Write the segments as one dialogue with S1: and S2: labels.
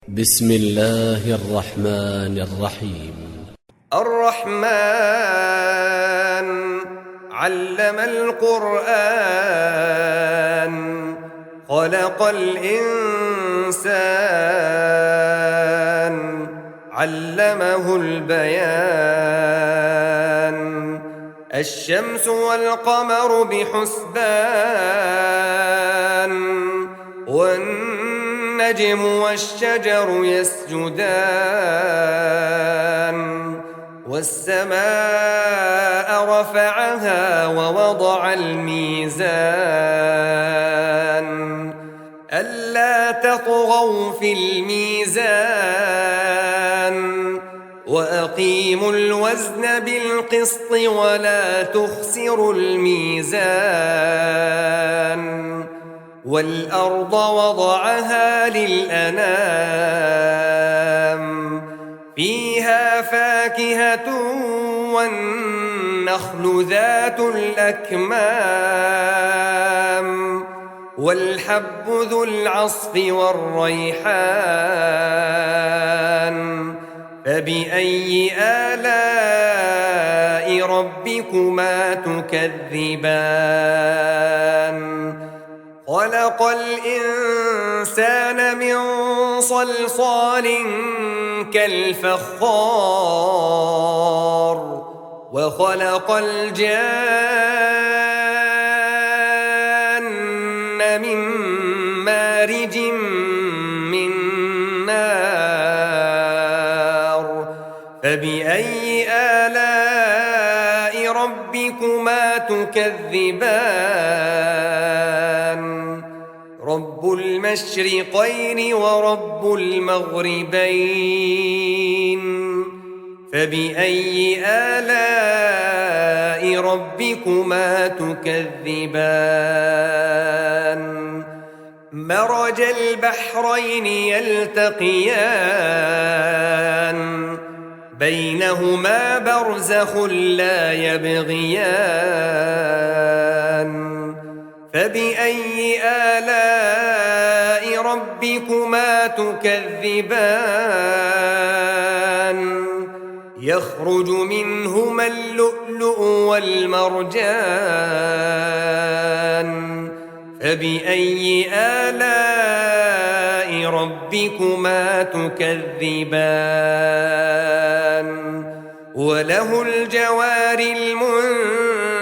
S1: بسم الله الرحمن الرحيم.
S2: الرحمن علم القرآن خلق الإنسان علمه البيان الشمس والقمر بحسبان والنجم والشجر يسجدان والسماء رفعها ووضع الميزان ألا تطغوا في الميزان وأقيموا الوزن بالقسط ولا تخسروا الميزان والأرض وضعها للأنام فيها فاكهة والنخل ذات الأكمام والحب ذو العصف والريحان فبأي آلاء ربكما تكذبان خلق الإنسان من صلصال كالفخار وخلق الجان من مارج من نار فبأي آلاء ربكما تكذبان رب المشرقين ورب المغربين فبأي آلاء ربكما تكذبان مرج البحرين يلتقيان بينهما برزخ لا يبغيان فبأي آلاء ربكما تكذبان يخرج منهما اللؤلؤ والمرجان فبأي آلاء ربكما تكذبان وله الجوار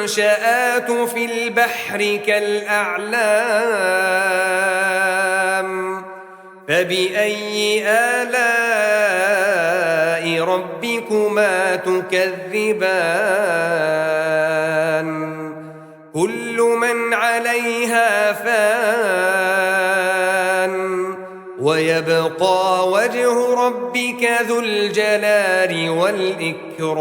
S2: المنشآت في البحر كالأعلام فبأي آلاء ربكما تكذبان كل من عليها فان ويبقى وجه ربك ذو الجلال والإكرام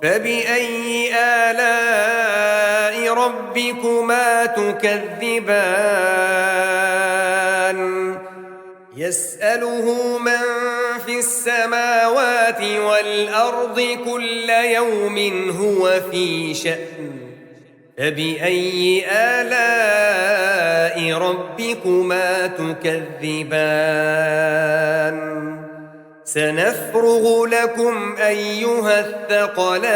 S2: فبأي آلاء ربكما تكذبان يسأله من في السماوات والأرض كل يوم هو في شأن فبأي آلاء ربكما تكذبان سنفرغ لكم أيها الثقلان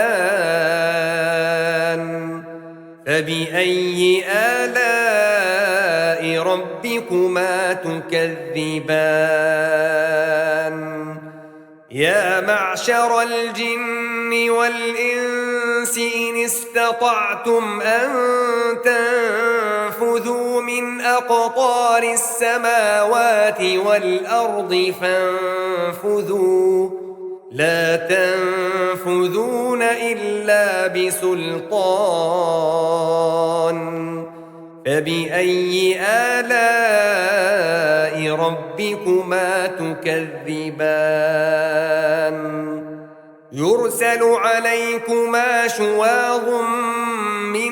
S2: فبأي آلاء ربكما تكذبان يا معشر الجن والإنس إن استطعتم أن تنفذوا من أقطار السماوات والأرض فانفذوا لا تنفذون إلا بسلطان فبأي آلاء ربكما تكذبان يرسل عليكما شواظ من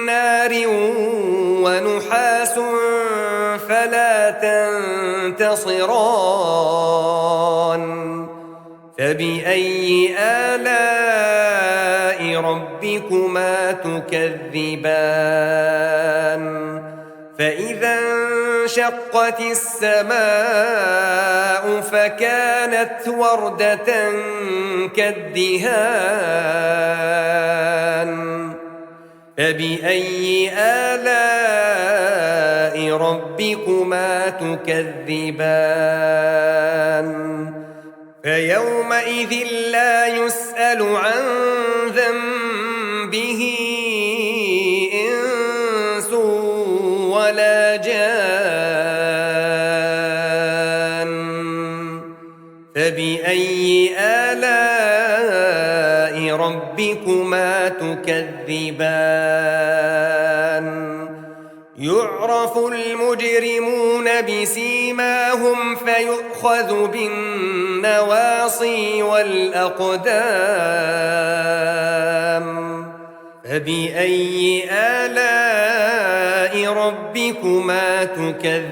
S2: نار ونحاس فلا تنتصران فبأي آلاء ربكما تكذبان فإذا انشقت السماء فكانت وردة كالدهان فبأي آلاء ربكما تكذبان فيومئذ لا يسأل عن ذنبه إنس ولا جان فبأي آلاء ربكما تكذبان يعرف المجرمون بسيماهم فيؤخذ بالنواصي والأقدام فبأي آلاء ربكما تكذبان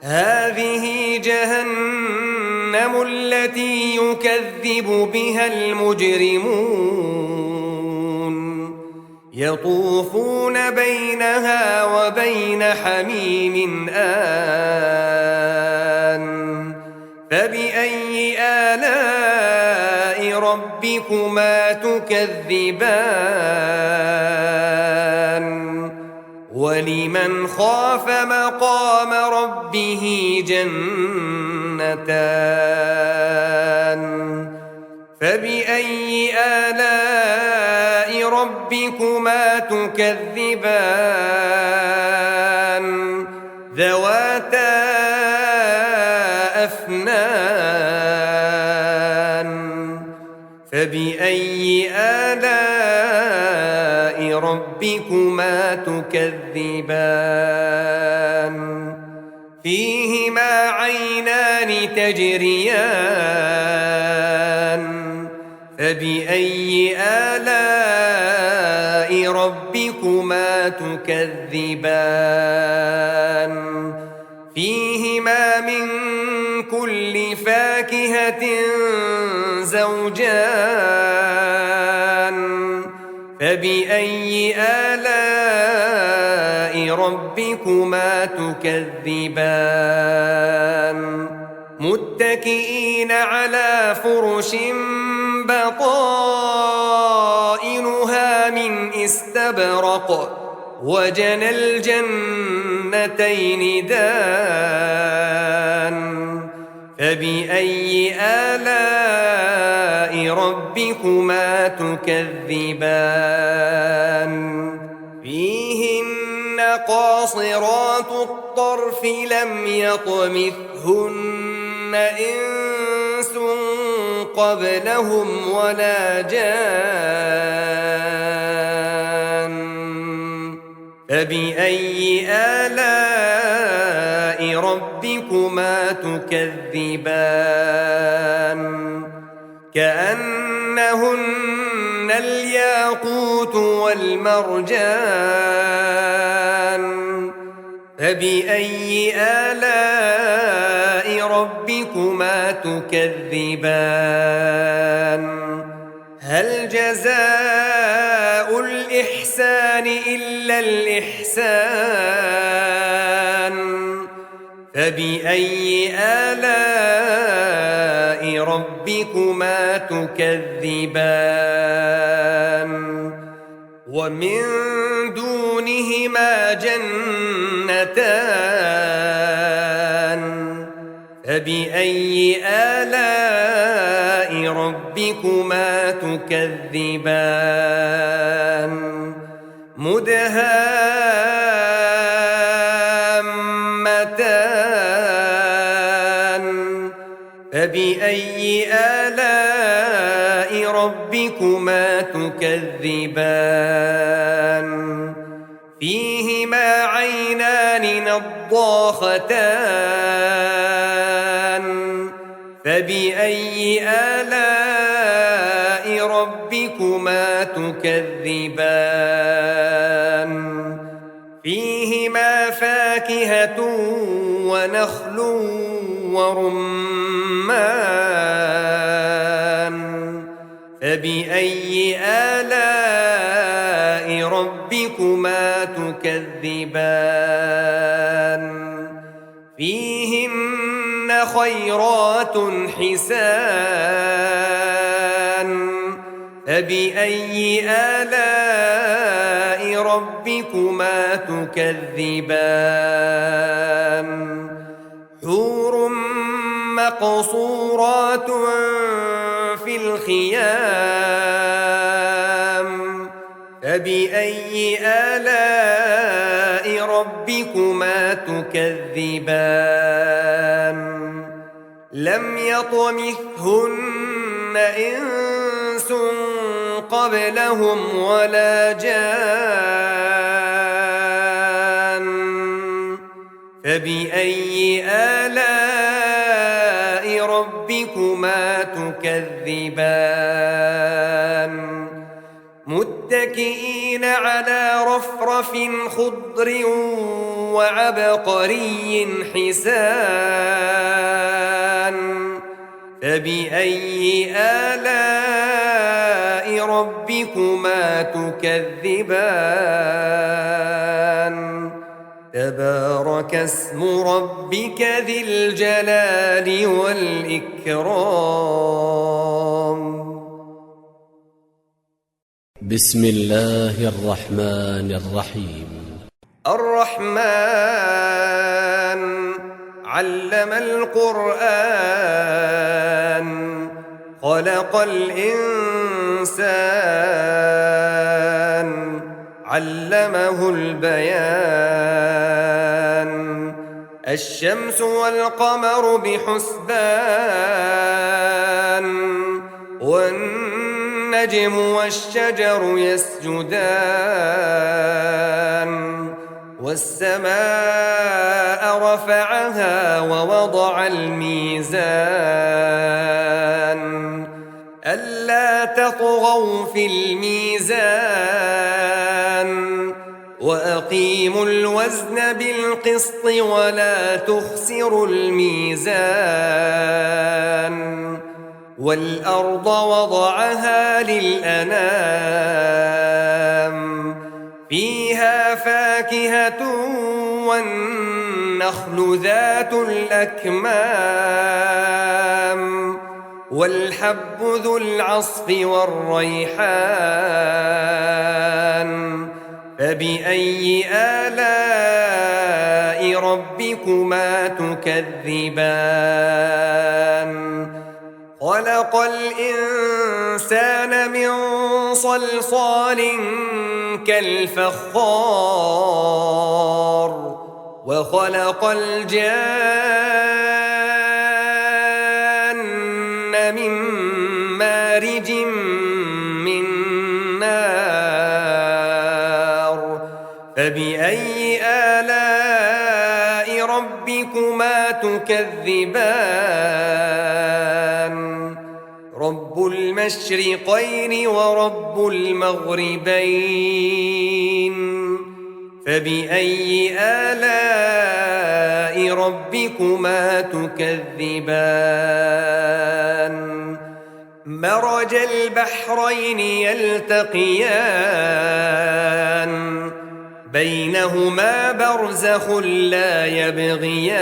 S2: هذه جهنم التي يكذب بها المجرمون يطوفون بينها وبين حميم آن فبأي آلاء ربكما تكذبان ولمن خاف مقام ربه جنتان فبأي آلاء ربكما تكذبان ذواتا أفنان فبأي آلاء ربكما تكذبان فيهما عينان تجريان فبأي آلاء ربكما تكذبان فيهما من كل فاكهة زوجان فبأي آلاء ربكما تكذبان متكئين على فرش بطائنها من استبرق وجنى الجنتين دان فبأي آلاء ربكما تكذبان فيهن قاصرات الطرف لم يطمثهن إنس قبلهم ولا جان فبأي آلاء ربكما تكذبان كأنهن الياقوت والمرجان فبأي آلاء ربكما تكذبان هل جزاء الإحسان إلا الإحسان فبأي آلاء ربكما تكذبان ومن دونهما جنتان فبأي آلاء ربكما تكذبان مدهامتان فبأي آلاء ربكما تكذبان فيهما عينان نضاختان فبأي آلاء ربكما تكذبان فيهما فاكهة ونخل ورمان فبأي آلاء ربكما تكذبان فيهن خيرات حسان فبأي آلاء ربكما تكذبان حور مقصورات في الخيام فبأي آلاء ربكما تكذبان لم يطمثهن إنس قبلهم ولا جان فبأي آلاء ربكما تكذبان متكئين على رفرف خضر وعبقري حسان فبأي آلاء ربكما تكذبان تبارك اسم ربك ذي الجلال والإكرام
S1: بسم الله الرحمن الرحيم
S2: الرحمن علم القرآن خلق الإنسان علمه البيان الشمس والقمر بحسبان والنجم والشجر يسجدان والسماء رفعها ووضع الميزان ألا تطغوا في الميزان وأقيموا الوزن بالقسط ولا تخسروا الميزان والأرض وضعها للأنام فيها فاكهة والنخل ذات الأكمام والحب ذو العصف والريحان فبأي آلاء ربكما تكذبان خلق الإنسان من صلصال كالفخار وخلق الجان من مارج من نار فبأي آلاء ربكما تكذبان رب المشرقين ورب المغربين فبأي آلاء ربكما تكذبان مرج البحرين يلتقيان بينهما برزخ لا يبغيان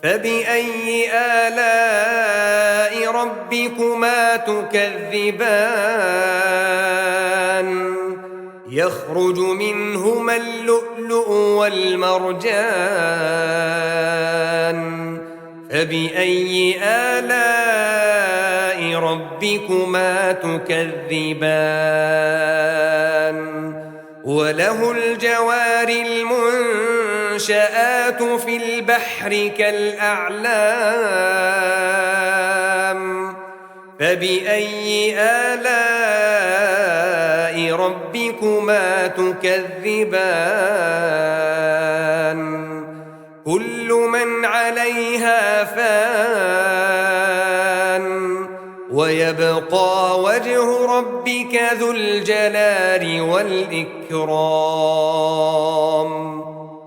S2: فبأي آلاء ربكما تكذبان يخرج منهما اللؤلؤ والمرجان فبأي آلاء ربكما تكذبان وله الجوار المنشآت في البحر كالأعلام فبأي آلاء ربكما تكذبان كل من عليها فان ويبقى وجه ربك ذو الجلال والإكرام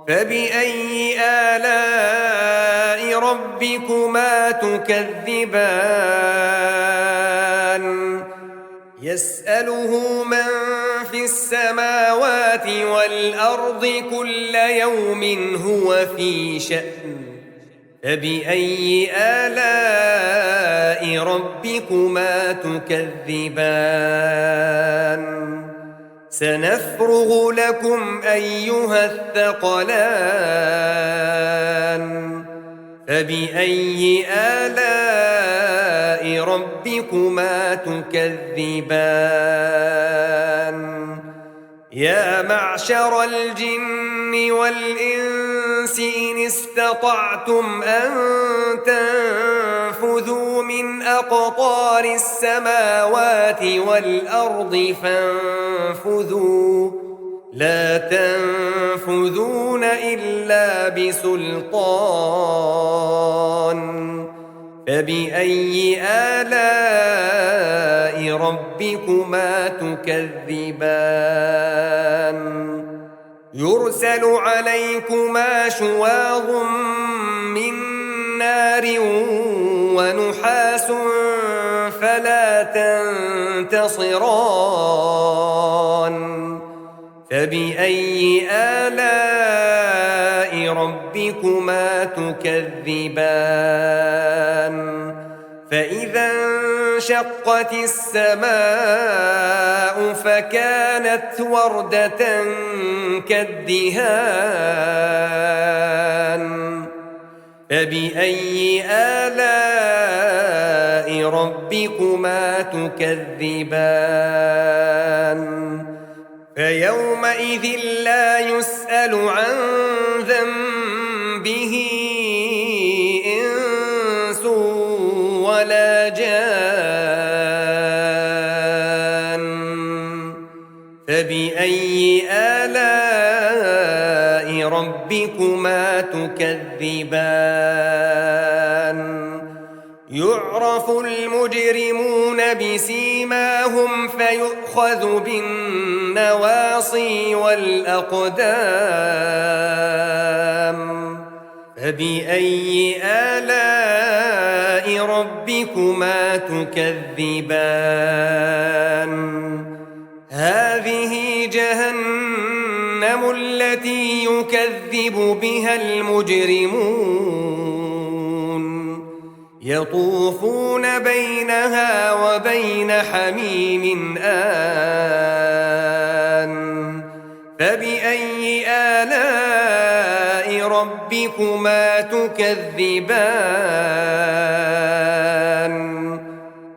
S2: فبأي آلاء ربكما تكذبان يسأله من في السماوات والأرض كل يوم هو في شأن فبأي آلاء ربكما تكذبان سنفرغ لكم أيها الثقلان فبأي آلاء ربكما تكذبان يا معشر الجن والإنس إن استطعتم أن تنفذوا من أقطار السماوات والأرض فانفذوا لا تنفذون إلا بسلطان فبأي آلاء ربكما تكذبان يرسل عليكما شواظ من نار ونحاس فلا تنتصران فبأي آلاء ربكما تكذبان فإذا انشقت السماء فكانت وردة كالدهان فبأي آلاء ربكما تكذبان فيومئذ لا يسأل عن ذنبه إنس ولا جان فبأي آلاء ربكما تكذبان يعرف المجرمون بسيماهم فيؤخذ بالنواصي والأقدام فبأي آلاء ربكما تكذبان هذه جهنم التي يكذب بها المجرمون يطوفون بينها وبين حميم آن فبأي آلاء ربكما تكذبان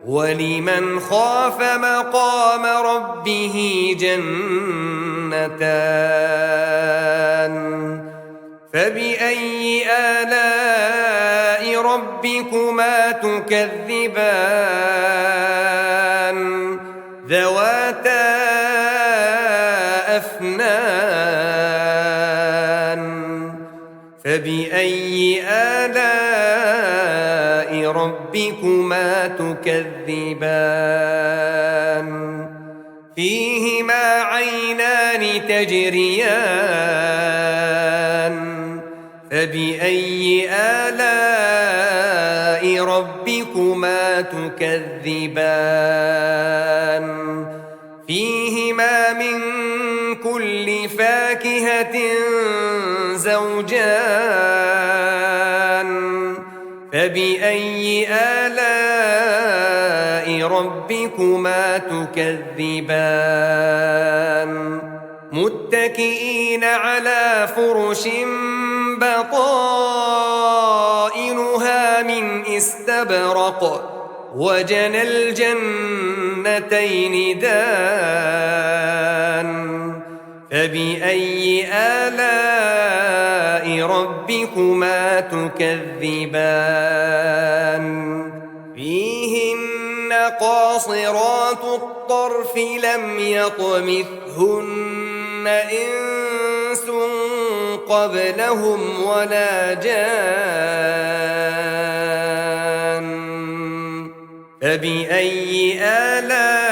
S2: ولمن خاف مقام ربه جنتان فبأي آلاء ربكما تكذبان ذواتا أفنان فبأي آلاء ربكما تكذبان فيهما عينان تجريان فبأي آلاء ربكما تكذبان فيهما من كل فاكهة زوجان فبأي آلاء ربكما تكذبان متكئين على فرش بطائنها من استبرق وجنى الجنتين دان فبأي آلاء ربكما تكذبان فيهن قاصرات الطرف لم يطمثهن إنس قبلهم ولا جان فبأي آلاء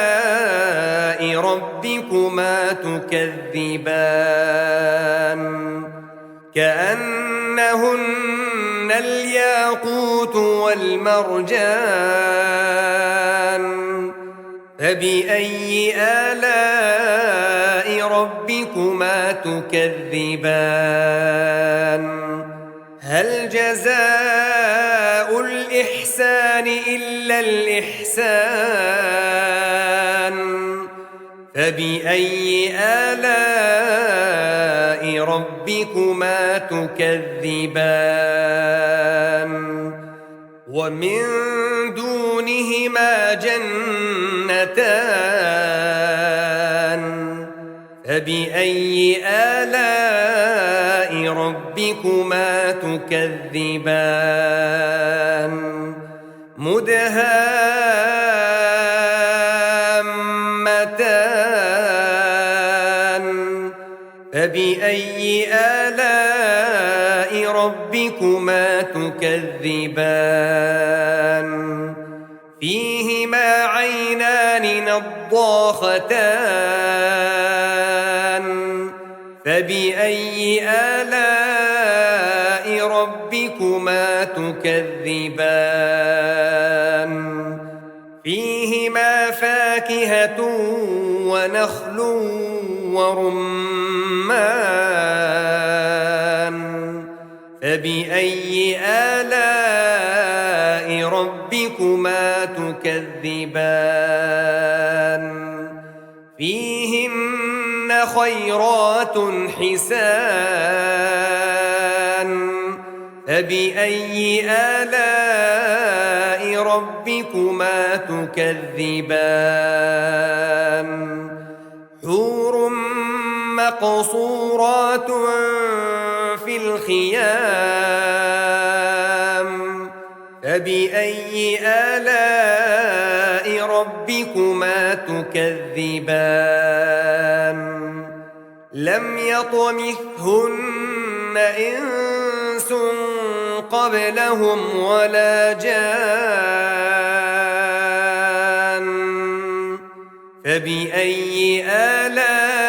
S2: ربكما تكذبان كأنهن الياقوت والمرجان فبأي آلاء ربكما تكذبان هل جزاء الإحسان إلا الإحسان فبأي آلاء ربكما تكذبان ومن دونهما جنتان فبأي آلاء ربكما تكذبان مدهامتان فبأي آلاء ربكما تكذبان فيهما عينان نضاختان فبأي آلاء ربكما تكذبان فيهما فاكهة ونخل ورمان فبأي آلاء ربكما تكذبان فيهن خيرات حسان فبأي آلاء ربكما تكذبان حور مقصورات في الخيام فبأي آلاء ربكما تكذبان لم يطمثهن إنس قبلهم ولا جان فبأي آلاء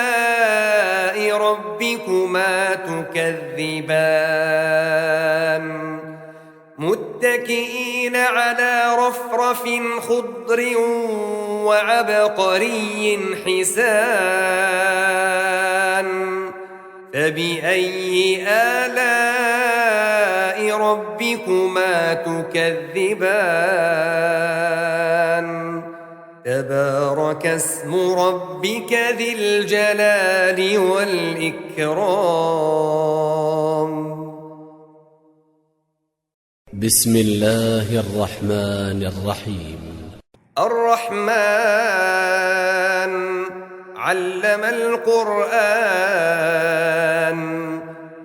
S2: ربكما تكذبان متكئين على رفرف خضر وعبقري حسان فبأي آلاء ربكما تكذبان تبارك اسم ربك ذي الجلال والإكرام
S1: بسم الله الرحمن الرحيم
S2: الرحمن علم القرآن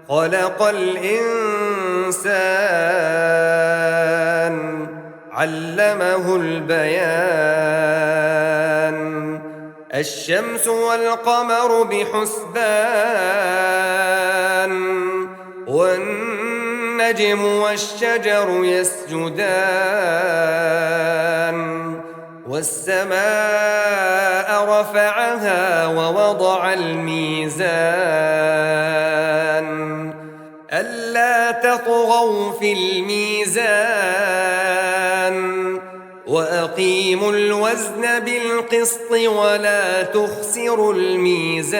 S2: خلق الإنسان علمه البيان الشمس والقمر بحسبان والنجم والشجر يسجدان والسماء رفعها ووضع الميزان ألا تطغوا في الميزان وأقيموا الوزن بالقسط ولا تخسروا الميزان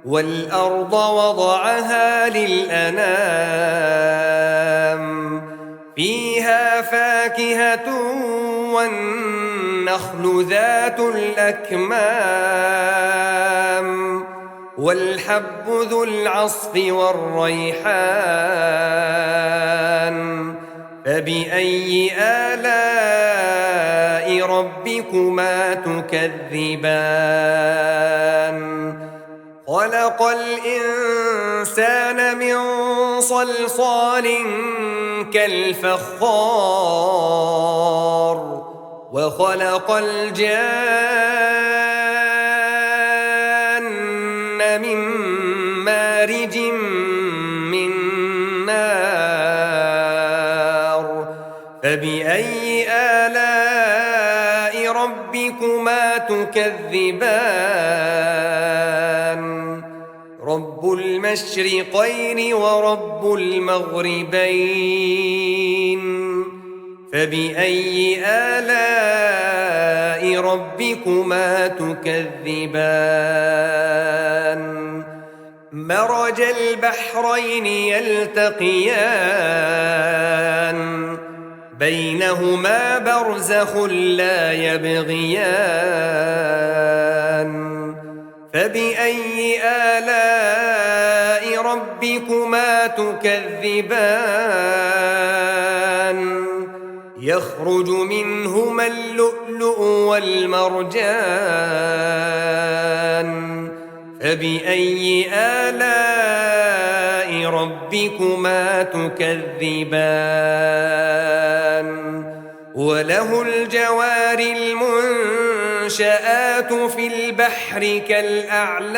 S2: والأرض وضعها للأنام فيها فاكهة والنخل ذات الأكمام والحب ذو العصف والريحان فبأي آلاء ربكما تكذبان خلق الإنسان من صلصال كالفخار وخلق الجان من مارج من نار فبأي آلاء ربكما تكذبان رب المشرقين ورب المغربين فبأي آلاء ربكما تكذبان مرج البحرين يلتقيان بينهما برزخ لا يبغيان فبأي آلاء ربكما تكذبان يخرج منهما اللؤلؤ والمرجان فبأي آلاء ربكما تكذبان وله الجوار المنشآت في البحر كالأعلام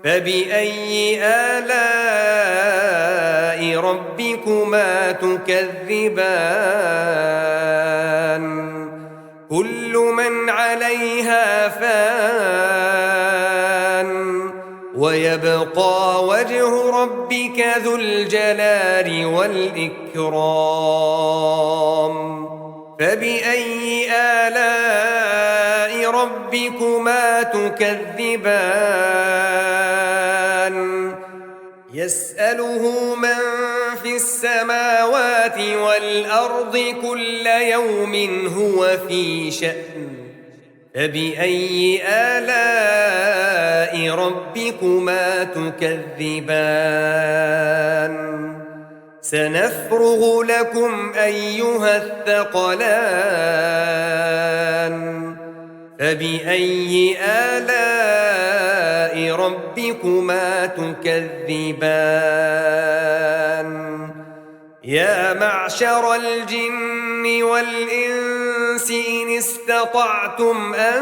S2: فبأي آلاء ربكما تكذبان كل من عليها فان ويبقى وجه ربك ذو الجلال والإكرام فبأي آلاء ربكما تكذبان يسأله من في السماوات والأرض كل يوم هو في شأن فبأي آلاء ربكما تكذبان سنفرغ لكم أيها الثقلان فبأي آلاء ربكما تكذبان يا معشر الجن والإنس إن استطعتم أن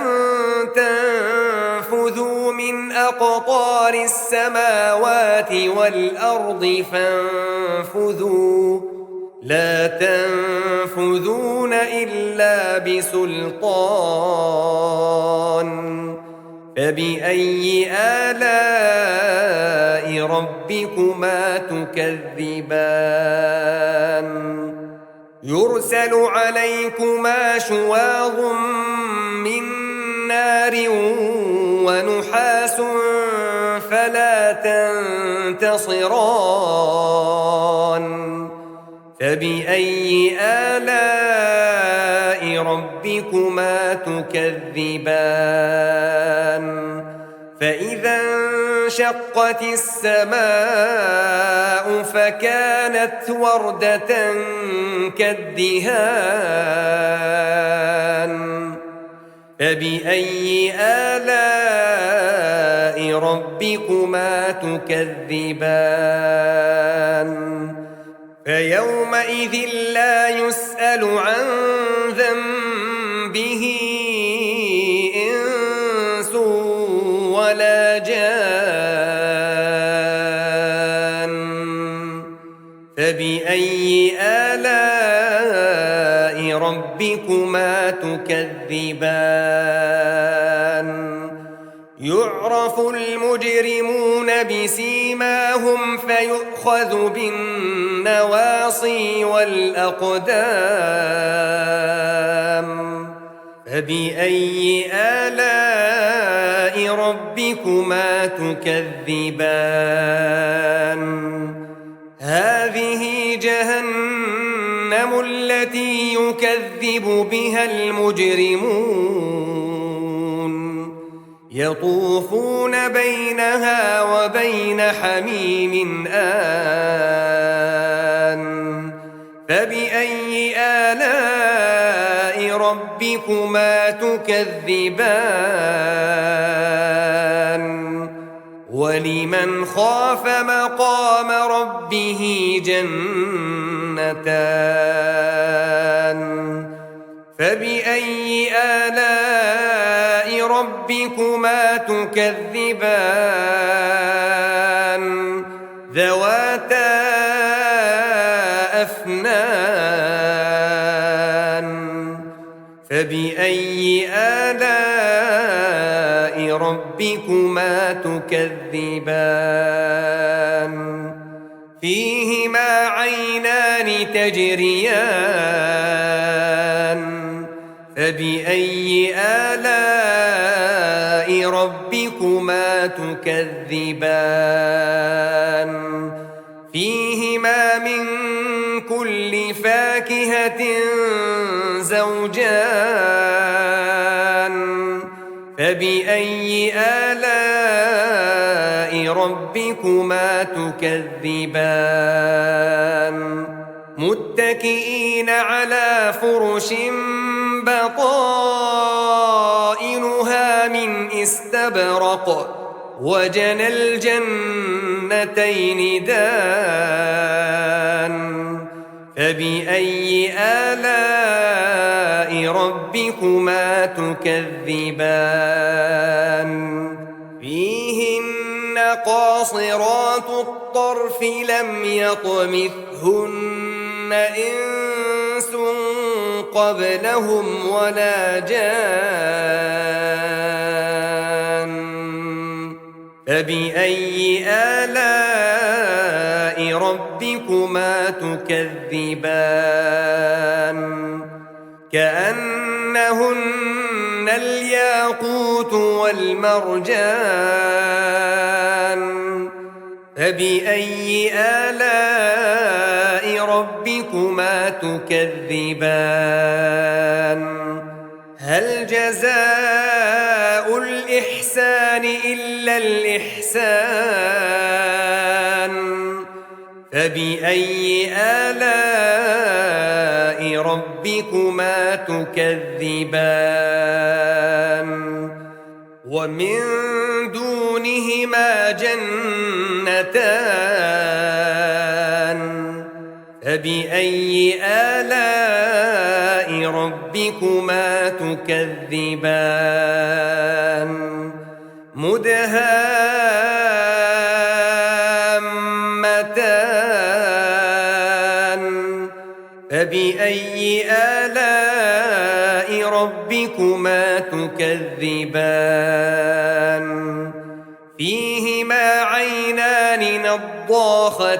S2: تنفذوا من أقطار السماوات والأرض فانفذوا لا تنفذون إلا بسلطان فبأي آلاء ربكما تكذبان يرسل عليكما شواظ من نار ونحاس فلا تنتصران فبأي آلاء ربكما تكذبان فإذا انشقت السماء فكانت وردة كالدهان فبأي آلاء ربكما تكذبان فيومئذ لا يسأل عن ذنبه إنس ولا جان فبأي آلاء ربكما تكذبان يعرف المجرمون بسيماهم فيؤخذ بالنواصي والأقدام فبأي آلاء ربكما تكذبان هذه جهنم التي يكذب بها المجرمون يطوفون بينها وبين حميم آن فبأي آلاء ربكما تكذبان ولمن خاف مقام ربه جنتان فبأي آلاء ربكما تكذبان ذواتا أفنان فبأي آلاء ربكما تكذبان فيهما عينان تجريان فبأي آلاء ربكما تكذبان فيهما من كل فاكهة زوجان فبأي آلاء ربكما تكذبان متكئين على فرش بطائنها من استبرق وجنى الجنتين دان فبأي آلاء ربكما تكذبان فيهن قاصرات الطرف لم يطمثهن إنس قبلهم ولا جان فبأي آلاء ربكما تكذبان كأنهن الياقوت والمرجان فبأي آلاء ربكما تكذبان هل جزاء الإحسان إلا الإحسان فبأي آلاء ربكما تكذبان ومن دونهما جنتان فبأي آلاء ربكما تكذبان مدهامتان فبأي آلاء ربكما تكذبان فيهما عينان نضاختان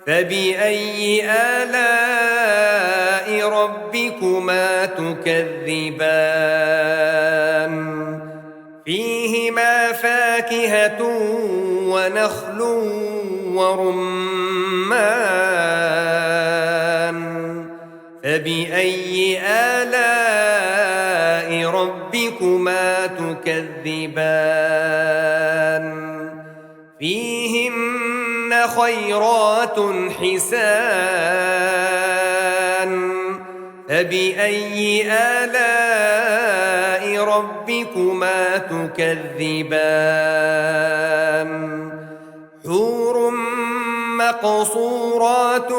S2: فبأي آلاء ربكما تكذبان فيهما فاكهة ونخل ورمان فبأي آلاء ربكما تكذبان فيهن خيرات حسان فبأي آلاء ربكما تكذبان حور مقصورات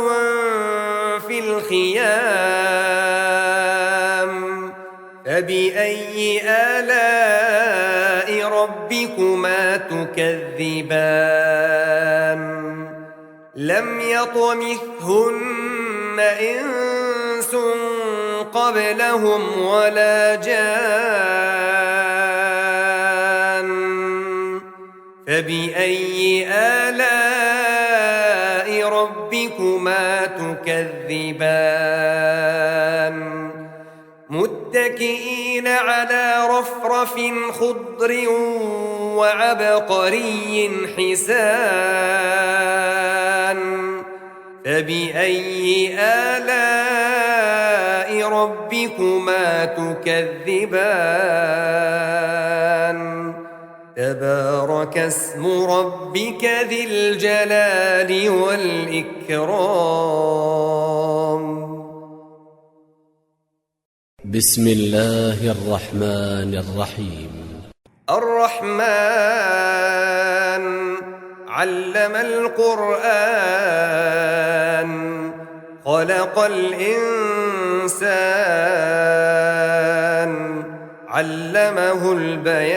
S2: في الخيام فبأي آلاء ربكما تكذبان لم يطمثهن إنس قبلهم ولا جان فبأي آلاء ربكما تكذبان متكئين على رفرف خضر وعبقري حسان فبأي آلاء ربكما تكذبان تبارك اسم ربك ذي الجلال والإكرام
S1: بسم الله الرحمن الرحيم
S2: الرحمن علم القرآن خلق الإنسان علمه البيان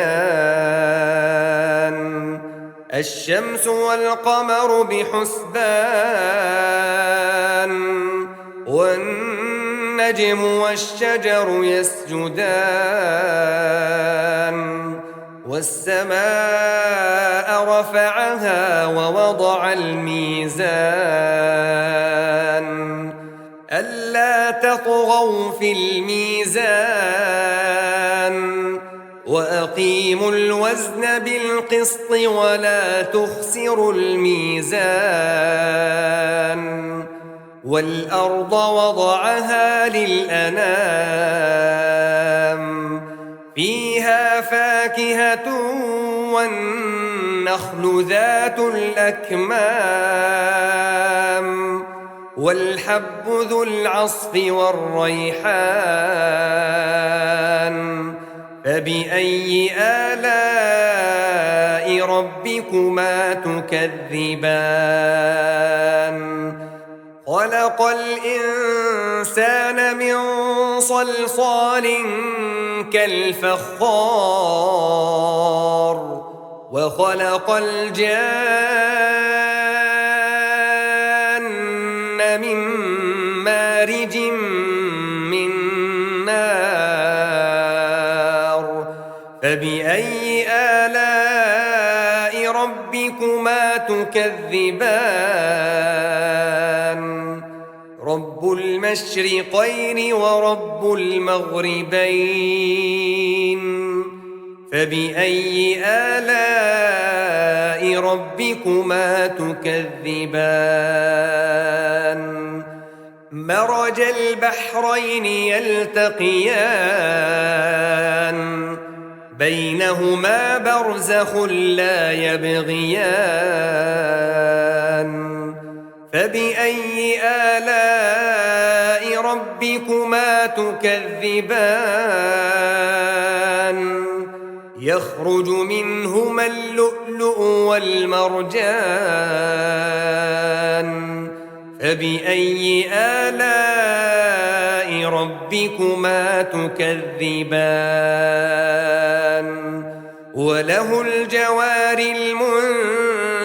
S2: الشمس والقمر بحسبان والنجم والشجر يسجدان والسماء رفعها ووضع الميزان ألا تطغوا في الميزان وأقيموا الوزن بالقسط ولا تخسروا الميزان والأرض وضعها للأنام فيها فاكهة والنخل ذات الأكمام والحب ذو العصف والريحان فبأي آلاء ربكما تكذبان خلق الإنسان من صلصال كالفخار وخلق الجان من مارج من نار فبأي آلاء ربكما تكذبان رب المشرقين ورب المغربين فبأي آلاء ربكما تكذبان مرج البحرين يلتقيان بينهما برزخ لا يبغيان فبأي آلاء ربكما تكذبان يخرج منهما اللؤلؤ والمرجان فبأي آلاء ربكما تكذبان وله الجوار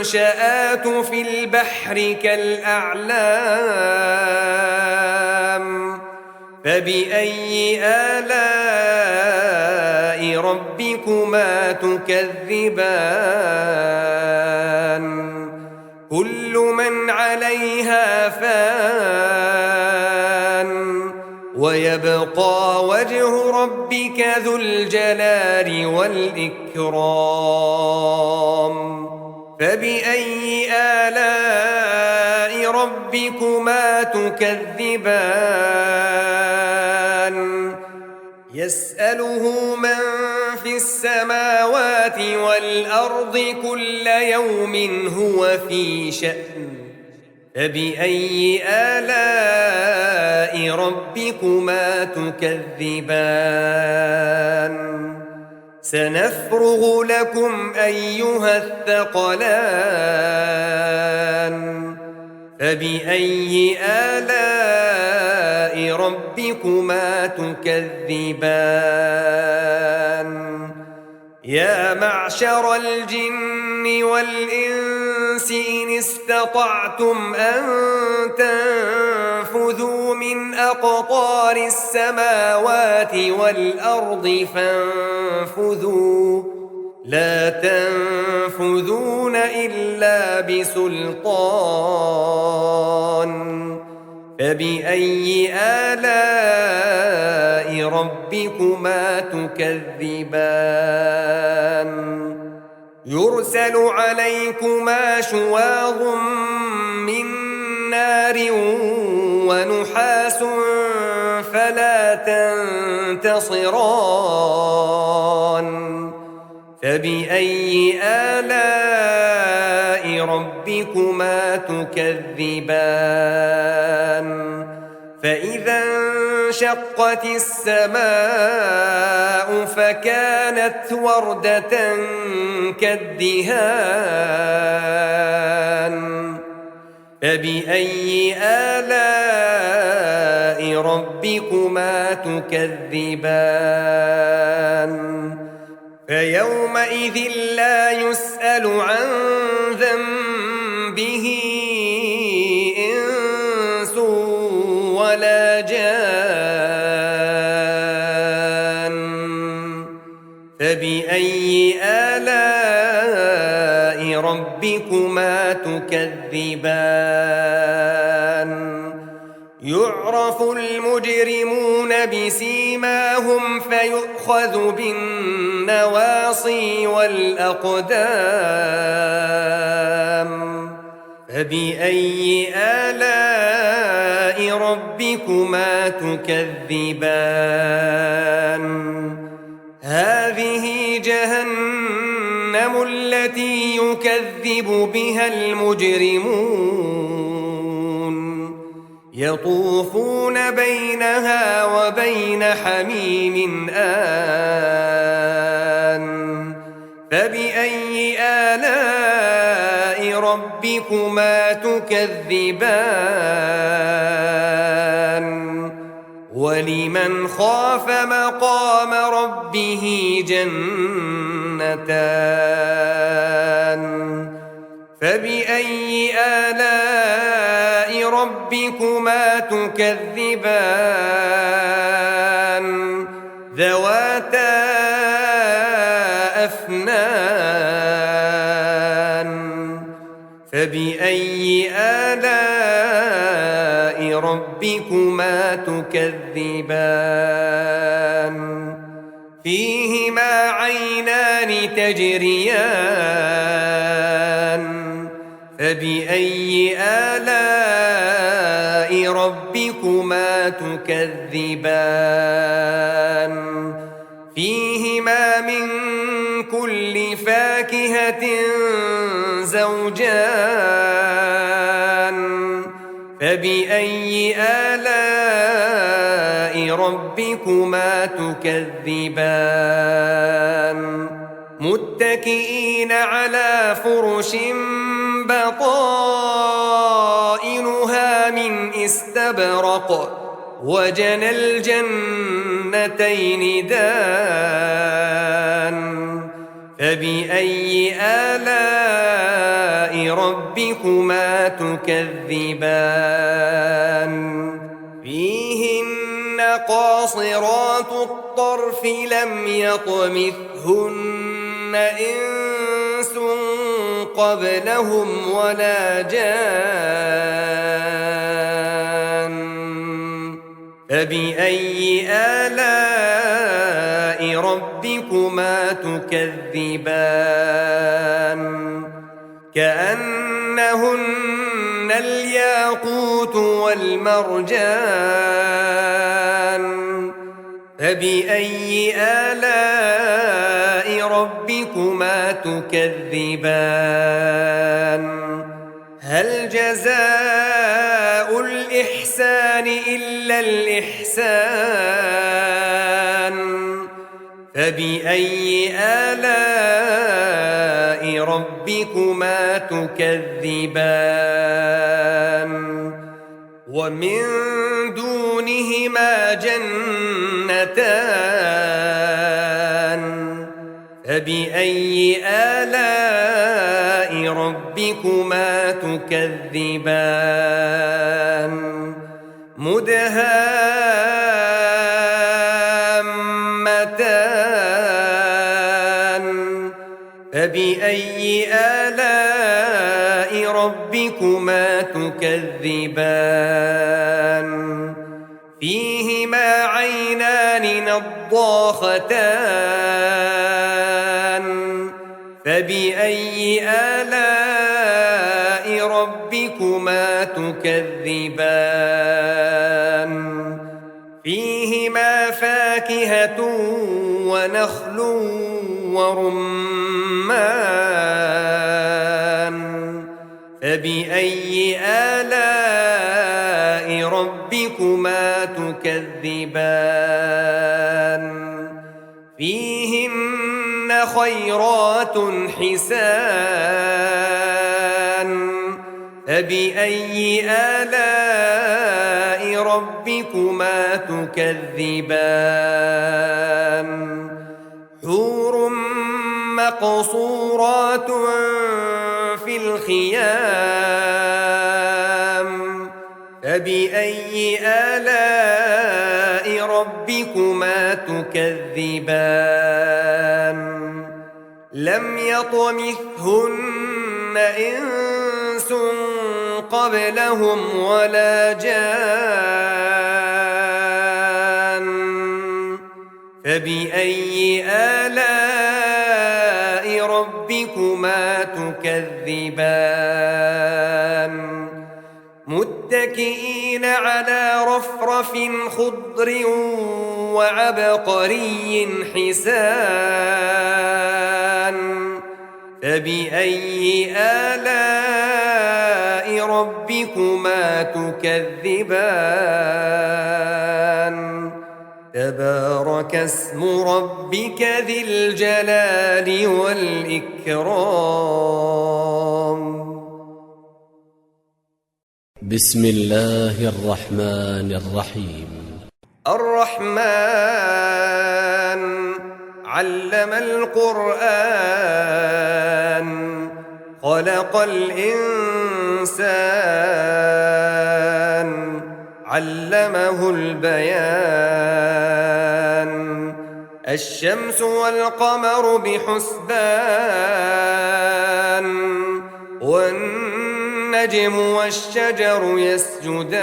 S2: المنشآت في البحر كالأعلام فبأي آلاء ربكما تكذبان كل من عليها فان ويبقى وجه ربك ذو الجلال والإكرام فبأي آلاء ربكما تكذبان يسأله من في السماوات والأرض كل يوم هو في شأن فبأي آلاء ربكما تكذبان سنفرغ لكم أيها الثقلان فبأي آلاء ربكما تكذبان يا معشر الجن والإنس إن استطعتم أن تنفذوا من أقطار السماوات والأرض فانفذوا لا تنفذون إلا بسلطان فبأي آلاء ربكما تكذبان يرسل عليكما شواظ من نار ونحاس فلا تنتصران فبأي آلاء ربكما تكذبان فإذا انشقت السماء فكانت وردة كالدهان فبأي آلاء ربكما تكذبان فيومئذ لا يسأل عن ذنبه إنس ولا جان فبأي آلاء ربكما تكذبان يعرف المجرمون بسيماهم فيؤخذ بالنواصي والأقدام فبأي آلاء ربكما تكذبان هذه جهنم التي يكذب بها المجرمون يطوفون بينها وبين حميم آن فبأي آلاء ربكما تكذبان ولمن خاف مقام ربه جنتان فبأي آلاء ربكما تكذبان ذواتا أفنان فبأي آلاء ربكما تكذبان فيهما عينان تجريان فبأي آلاء ربكما تكذبان فيهما من كل فاكهة زوجان فبأي آلاء ربكما تكذبان متكئين على فرش بطائنها من استبرق وجنى الجنتين دان فبأي آلاء ربكما تكذبان فيهن قاصرات الطرف لم يطمثهن إنس قبلهم ولا جان فبأي آلاء ربكما تكذبان كأنهن الياقوت والمرجان فبأي آلاء ربكما تكذبان هل جزاء الإحسان إلا الإحسان فبأي آلاء ربكما تكذبان ومن دونهما جنتان فبأي آلاء ربكما تكذبان مدهامتان فبأي آلاء ربكما تكذبان فيهما عينان نضاختان فبأي آلاء ربكما تكذبان فيهما فاكهة ونخل ورمان فبأي آلاء ربكما تكذبان فيهن خيرات حسان فبأي آلاء ربكما تكذبان حور مقصورات في الخيام فبأي آلاء ربكما تكذبان لم يطمثهن إنس قبلهم ولا جان فبأي آلاء ربكما تكذبان متكئين على رفرف خضر وعبقري حسان فبأي آلاء ربكما تكذبان تبارك اسم ربك ذي الجلال والإكرام
S1: بسم الله الرحمن الرحيم
S2: الرحمن علم القرآن خلق الإنسان علمه البيان الشمس والقمر بحسبان والنجم والشجر يسجدان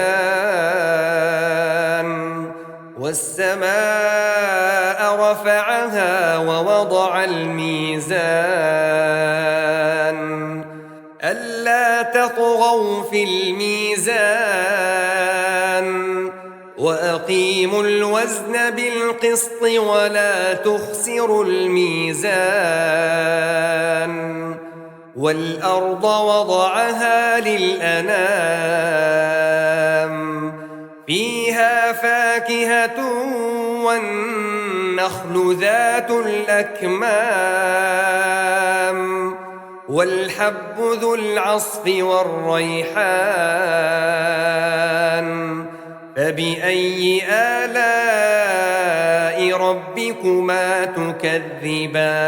S2: والسماء رفعها ووضع الميزان ألا تطغوا في الميزان وأقيموا الوزن بالقسط ولا تخسروا الميزان والأرض وضعها للأنام فيها فاكهة والنخل ذات الأكمام والحب ذو العصف والريحان فبأي آلاء ربكما تكذبان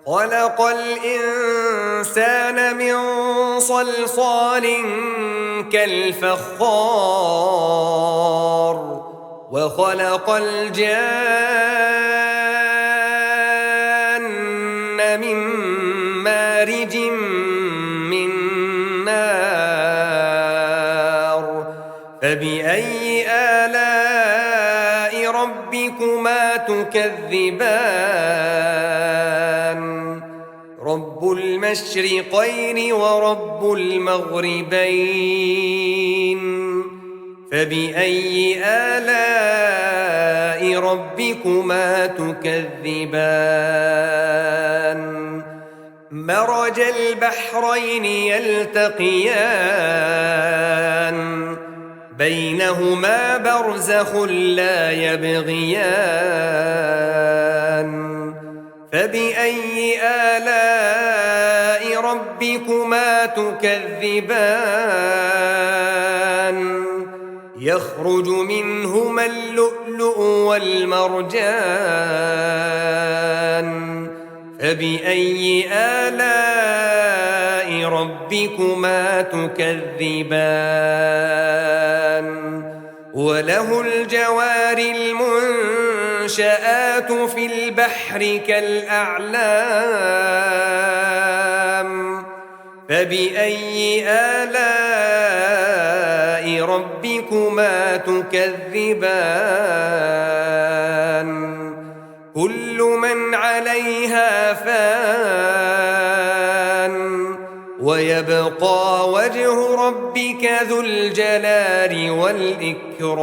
S2: خلق الإنسان من صلصال كالفخار وخلق الجان من مارج من نار فبأي آلاء ربكما تكذبان رب المشرقين ورب المغربين فبأي آلاء ربكما تكذبان مرج البحرين يلتقيان بينهما برزخ لا يبغيان فبأي آلاء ربكما تكذبان يخرج منهما اللؤلؤ والمرجان فبأي آلاء ربكما تكذبان وله الجوار المنشآت في البحر كالأعلام فبأي آلاء ربكما تكذبان كل من عليها فان ويبقى وجه ربك ذو الجلال والإكرام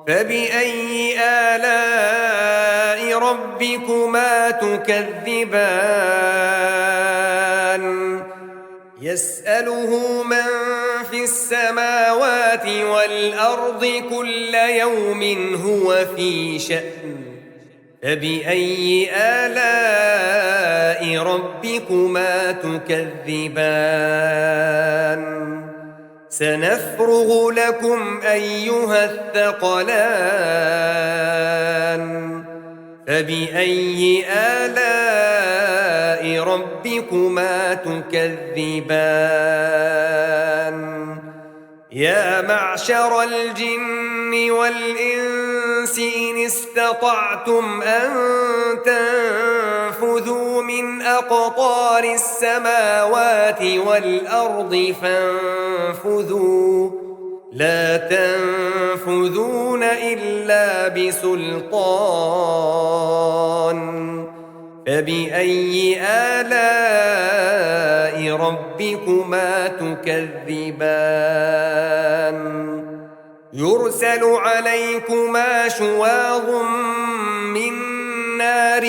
S2: فبأي آلاء ربكما تكذبان يسأله من في السماوات والأرض كل يوم هو في شأن فبأي آلاء ربكما تكذبان سنفرغ لكم أيها الثقلان فبأي آلاء ربكما تكذبان يا معشر الجن والإنس إن استطعتم أن تنفذوا من أقطار السماوات والأرض فانفذوا لا تنفذون إلا بسلطان فبأي آلاء ربكما تكذبان يرسل عليكما شواظ من نار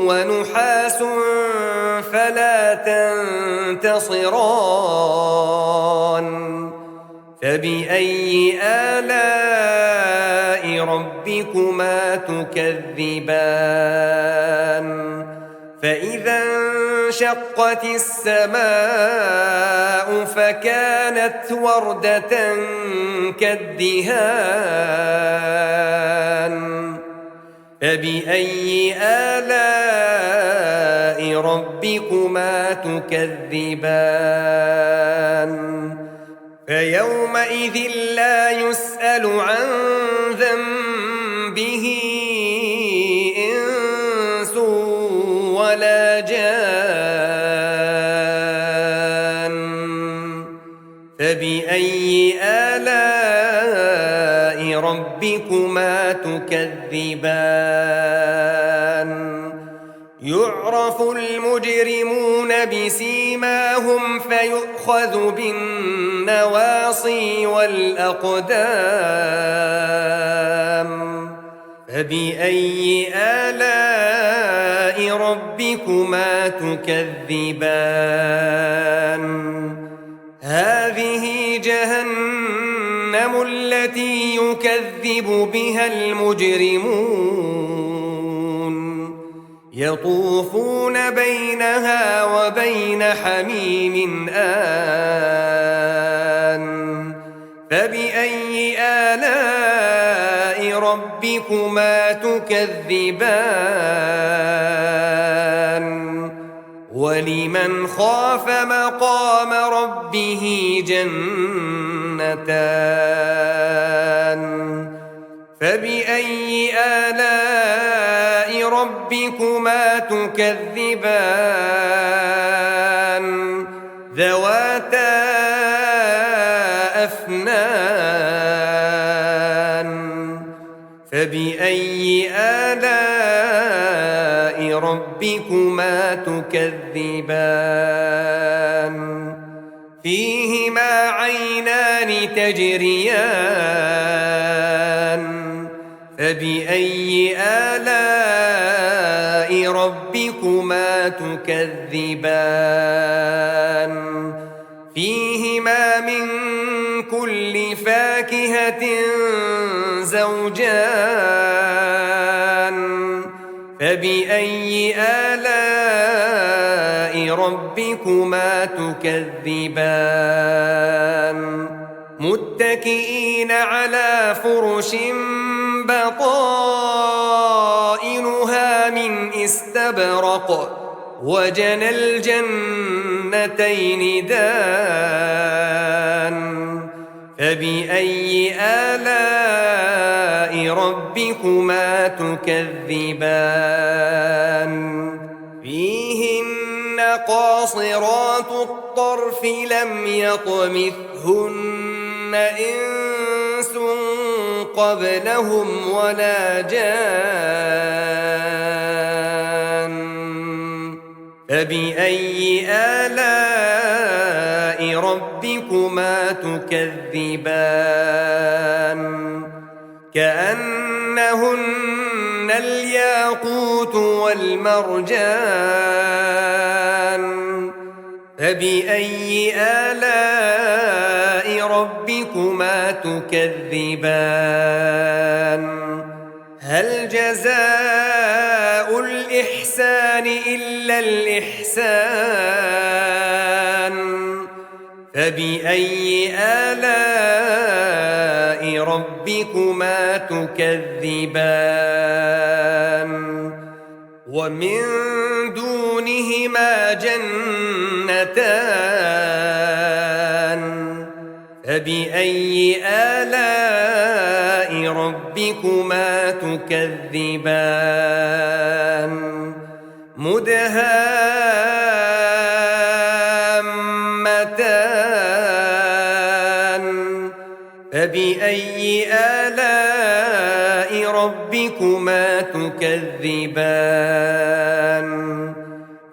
S2: ونحاس فلا تنتصران فبأي آلاء ربكما تكذبان فإذا انشقت السماء فكانت وردة كالدهان فبأي آلاء ربكما تكذبان فيومئذ لا يسأل عن ذنبه إنس ولا جان فبأي آلاء ربكما تكذبان يعرف المجرمون بسيماهم فيؤخذ بالنواصي والأقدام فبأي آلاء ربكما تكذبان هذه جهنم التي يكذب بها المجرمون يطوفون بينها وبين حميم آن فبأي آلاء ربكما تكذبان ولمن خاف مقام ربه جنتان فبأي آلاء ربكما تكذبان ذواتا أفنان فبأي آلاء ربكما تكذبان فيهما عينان تجريان فبأي آلاء ربكما تكذبان فيهما من كل فاكهة زوجان فبأي آلاء ربكما تكذبان متكئين على فرش بطائنها من استبرق وجنى الجنتين دان فبأي آلاء ربكما تكذبان فيهن قاصرات الطرف لم يطمثهن إنس قبلهم ولا جان فبأي آلاء ربكما تكذبان كأنهن الياقوت والمرجان فبأي آلاء ربكما تكذبان هل جزاء الإحسان إلا الإحسان فبأي آلاء ربكما تكذبان ومن دونهما جنتان فبأي آلاء ربكما تكذبان مدهامتان فبأي آلاء ربكما تكذبان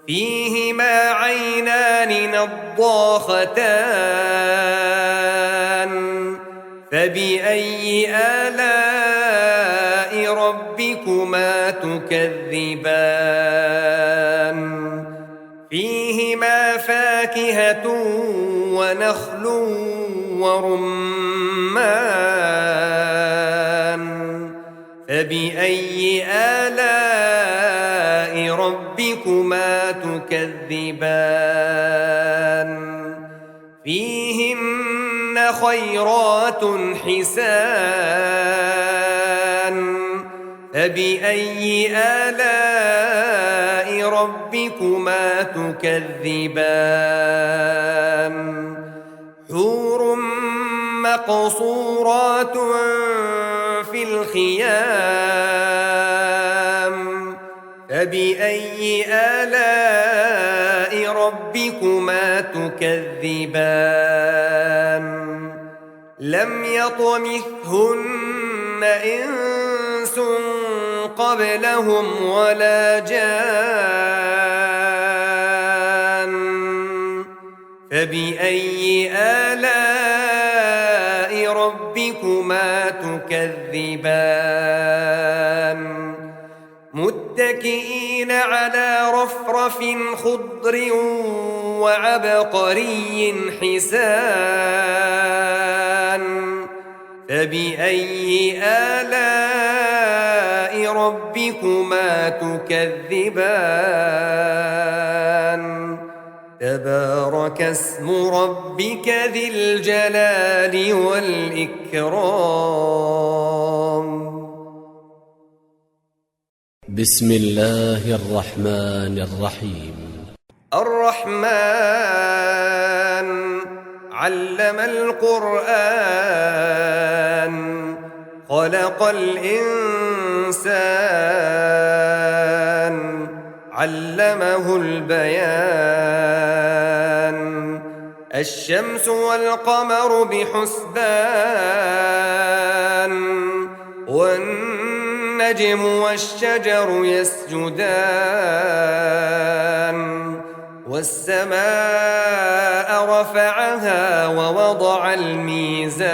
S2: فيهما عينان نضاختان فبأي آلاء ربكما تكذبان فيهما فاكهة ونخل ورمان فبأي آلاء ربكما تكذبان فيهن خيرات حسان فبأي آلاء ربكما تكذبان حور مقصورات في الخيام فبأي آلاء ربكما تكذبان لم يطمثهن إنس قبلهم ولا جان فبأي آلاء ربكما تكذبان متكئين على رفرف خضر وعبقري حسان فبأي آلاء ربكما تكذبان تبارك اسم ربك ذي الجلال والإكرام
S1: بسم الله الرحمن الرحيم
S2: الرحمن علم القرآن خلق الإنسان علمه البيان الشمس والقمر بحسبان والنجم والشجر يسجدان والسماء رفعها ووضع الميزان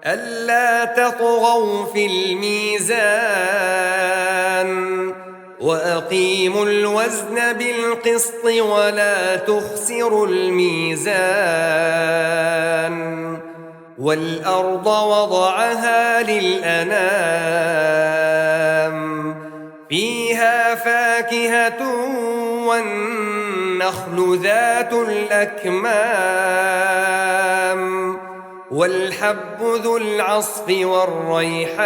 S2: ألا تطغوا في الميزان وأقيموا الوزن بالقسط ولا تخسروا الميزان والأرض وضعها للأنام فيها فاكهة والنخل ذات الأكمام والحب ذو العصف والريحان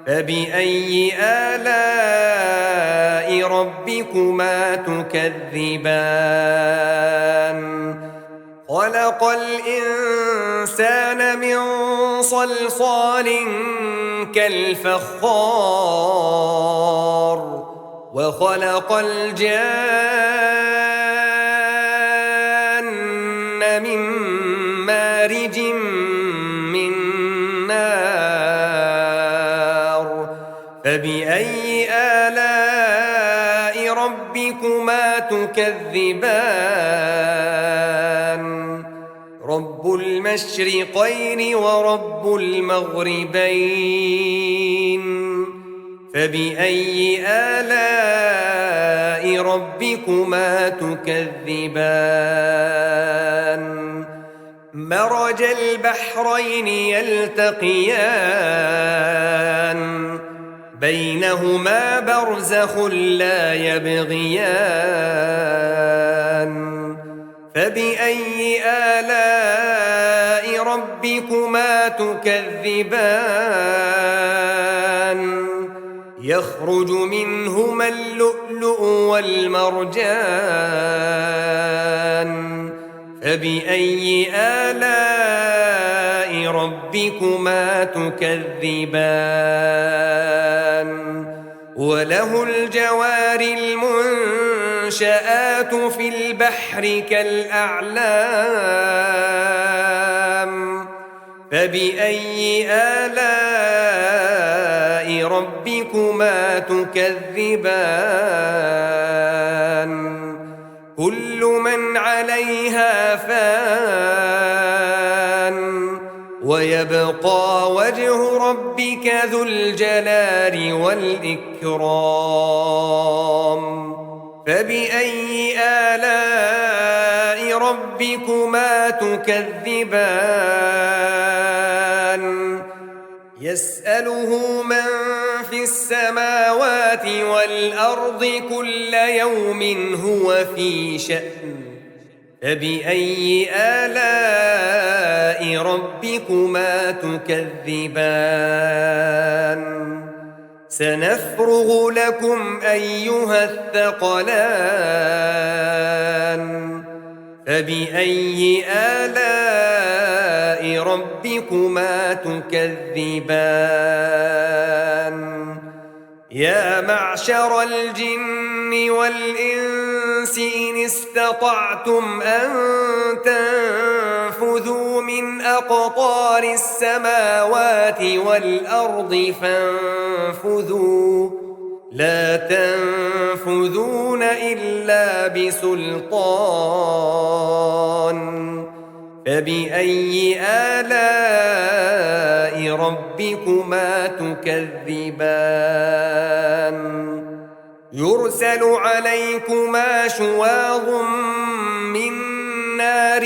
S2: فبأي آلاء ربكما تكذبان خلق الإنسان من صلصال كالفخار وخلق الجان من مارج من نار فبأي آلاء ربكما تكذبان رب المشرقين ورب المغربين فبأي آلاء ربكما تكذبان مرج البحرين يلتقيان بينهما برزخ لا يبغيان فبأي آلاء ربكما تكذبان يخرج منهما اللؤلؤ اللؤلؤ والمرجان فبأي آلاء ربكما تكذبان وله الجوار المنشآت في البحر كالأعلام فبأي آلاء ربكما تكذبان كل من عليها فان ويبقى وجه ربك ذو الجلال والإكرام فبأي آلاء ربكما تكذبان يسأله من في السماوات والأرض كل يوم هو في شأن فبأي آلاء ربكما تكذبان سنفرغ لكم أيها الثقلان فبأي آلاء ربكما تكذبان يا معشر الجن والإنس إن استطعتم أن تنفذوا من أقطار السماوات والأرض فانفذوا لا تنفذون إلا بسلطان فبأي آلاء ربكما تكذبان يرسل عليكما شواظ من نار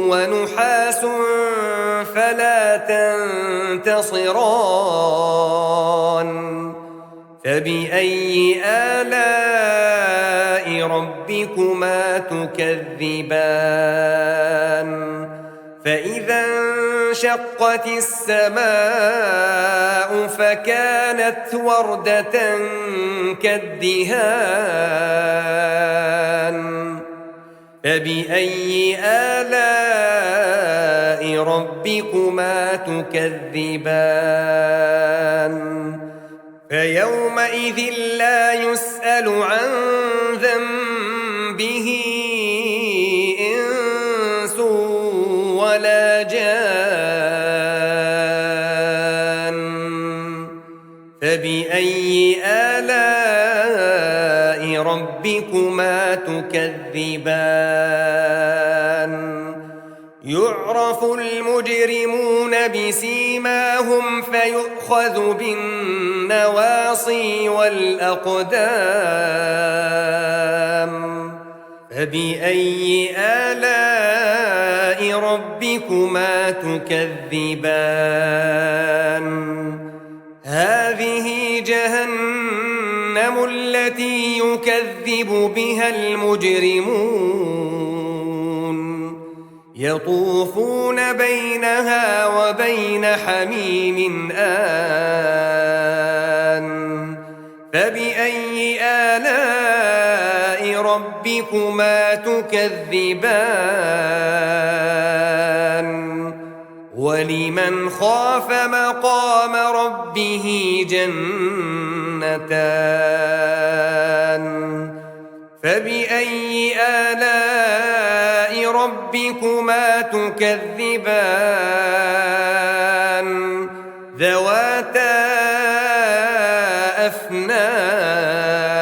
S2: ونحاس فلا تنتصران فبأي آلاء ربكما تكذبان فإذا انشقت السماء فكانت وردة كالدهان فبأي آلاء ربكما تكذبان فيومئذ لا يسأل عن ذنبه إنس ولا جان فبأي آلاء ربكما تكذبان يعرف المجرمون بسيماهم فيؤخذ بالنواصي والأقدام فبأي آلاء ربكما تكذبان هذه جهنم التي يكذب بها المجرمون يطوفون بينها وبين حميم آن فبأي آلاء ربكما تكذبان ولمن خاف مقام ربه جنتان فبأي آلاء ربكما تكذبان ذواتا أفنان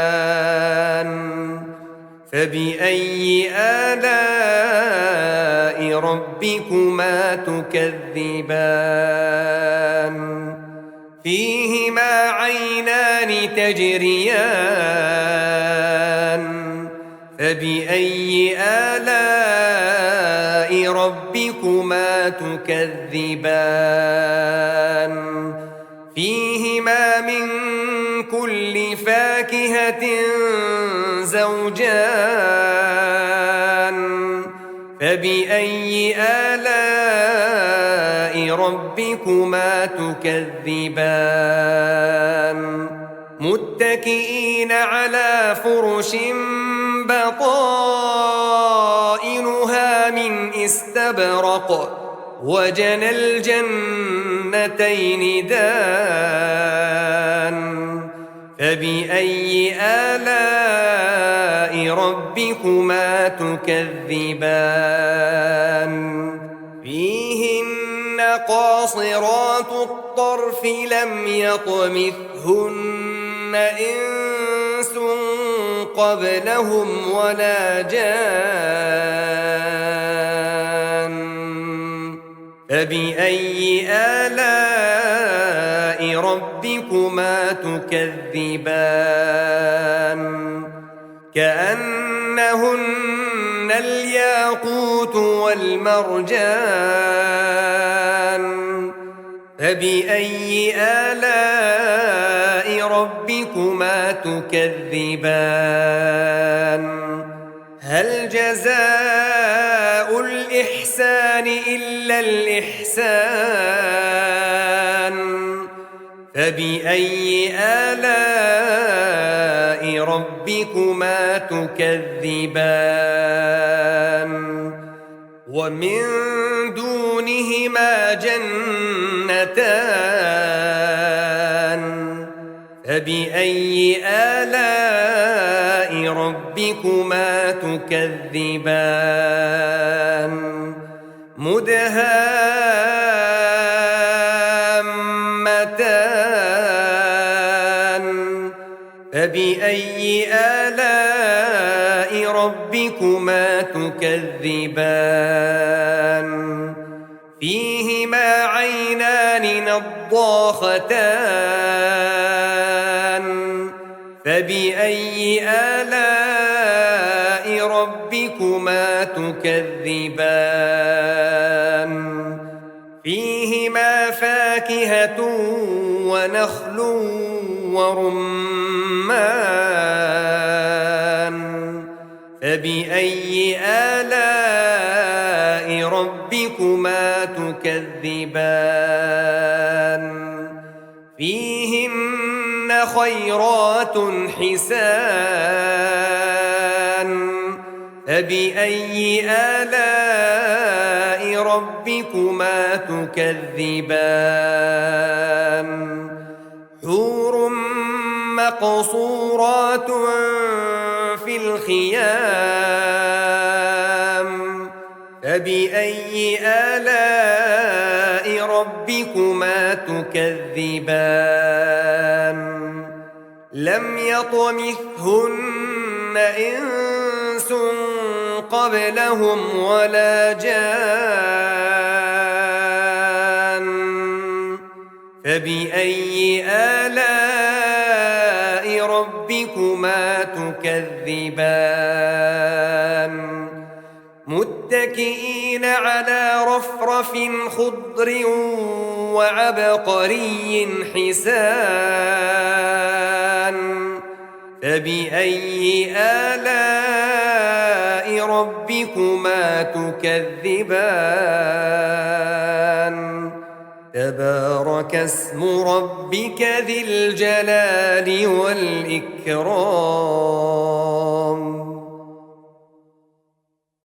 S2: فبأي آلاء ربكما تكذبان فيهما عينان تجريان فبأي آلاء ربكما تكذبان فيهما من كل فاكهة زوجان فبأي آلاء ربكما تكذبان متكئين على فرش بطائنها من استبرق وجنى الجنتين دان فبأي آلاء ربكما تكذبان فيهن قاصرات الطرف لم يطمثهن إنس قبلهم ولا جان فبأي آلاء ربكما تكذبان كأنهن الياقوت والمرجان فبأي آلاء ربكما تكذبان هل جزاء الإحسان إلا الإحسان فبأي آلاء ربكما تكذبان ومن دونهما جنتان فبأي آلاء ربكما تكذبان مدهامتان فبأي آلاء ربكما تكذبان فيهما عينان نضاختان فبأي آلاء ربكما تكذبان فيهما فاكهة ونخل ورمان فبأي آلاء ربكما تكذبان فيهن خيرات حسان فبأي آلاء ربكما تكذبان حور مقصورات في الخيام فبأي آلاء ربكما تكذبان لم يطمثهن إنس قبلهم ولا جان فبأي آلاء ربكما تكذبان متكئين على رفرف خضر وعبقري حسان فبأي آلاء ربكما تكذبان تبارك اسم ربك ذي الجلال والإكرام